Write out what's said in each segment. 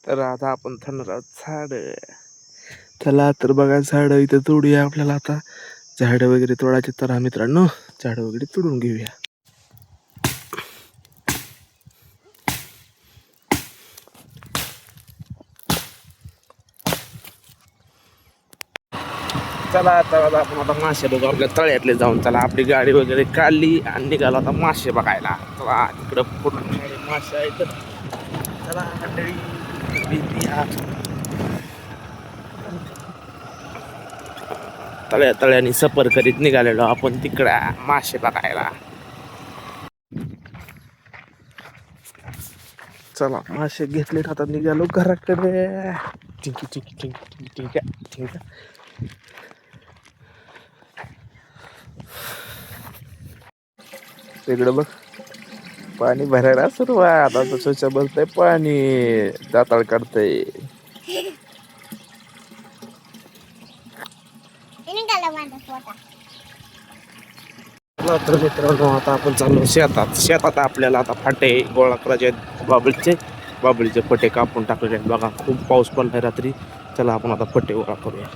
तर आता आपण थांबणार झाड. चला तर बघा झाड इथं तोडूया आपल्याला आता. झाड वगैरे तोडायचे तर मित्रांनो झाड वगैरे तोडून घेऊया. चला आता आपण आता मासे बघू आपल्या तळ्यातले जाऊन. चला आपली गाडी वगैरे काढली आणि निघालो आता मासे बघायला. चला तिकडं पूर्ण मासे आहेत. चला मंडळी तळ्याने सफर करीत निघालेलो आपण तिकडं मासे बघायला. चला मासे घेतले आता निघालो घराकडे. ठीक आहे. तिकडं बघ पाणी भरायला सुरुवात. आता स्वच्छ बसतंय पाणी दाताळ काढतंय. तर मित्रांनो आता आपण चाललो शेतात आपल्याला आता फाटे गोळा करायचे आहेत. बाबळीचे फटे कापून टाकलेले आहेत बघा. खूप पाऊस पडलाय रात्री. चला आपण आता फटे गोळा करूया.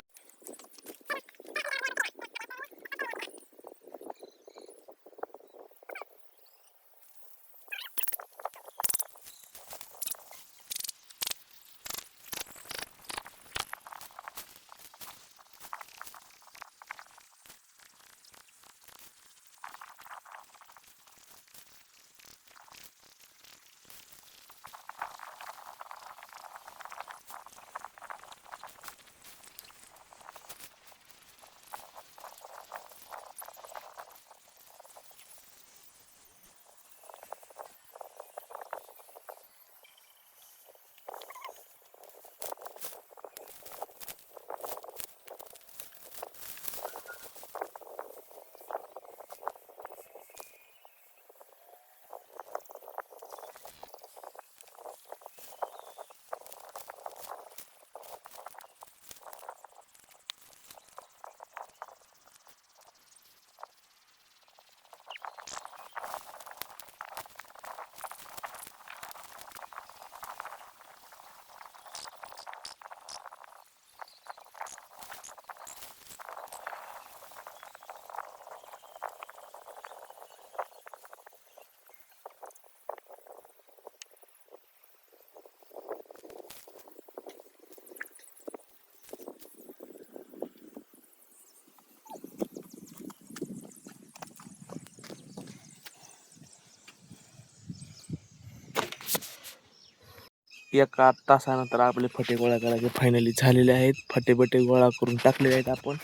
एका तासानंतर आपले फटे गोळा करायचे फायनली झालेले आहेत. फटे गोळा करून टाकलेले आहेत आपण.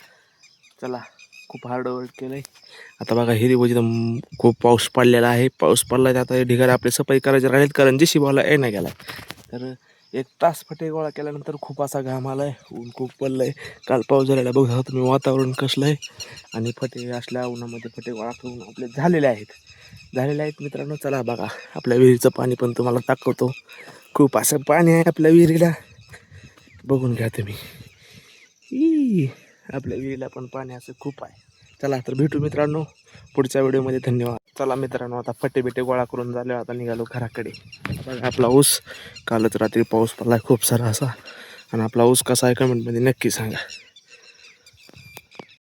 चला खूप हार्डवर्क केलंय. आता बघा हिरीमध्ये खूप पाऊस पडलेला आहे. पाऊस पडला आता ढिगारे आपले सफाई करायचे राहिलेत कारण JCBवाला येणं गेला. तर 1 तास फटे गोळा केल्यानंतर खूप असा घाम आलाय. ऊन खूप पडलंय. काल पाऊस झालेला बघा तुम्ही वातावरण कसलं आहे. आणि फटे असल्या उन्हामध्ये फटे गोळा करून आपले झालेले आहेत मित्रांनो. चला बघा आपल्या विहिरीचं पाणी पण तुम्हाला दाखवतो. खूप असं पाणी आहे आपल्या विहिरीला. बघून घ्या तुम्ही. आपल्या विहिरीला पण पाणी असं खूप आहे. चला तर भेटू मित्रांनो पुढच्या व्हिडिओमध्ये. धन्यवाद. चला मित्रांनो आता फटे गोळा करून झाले. आता निघालो घराकडे. आपला ऊस कालच रात्री पाऊस पडला खूप सारा असा. आणि आपला ऊस कसा आहे कमेंटमध्ये नक्की सांगा.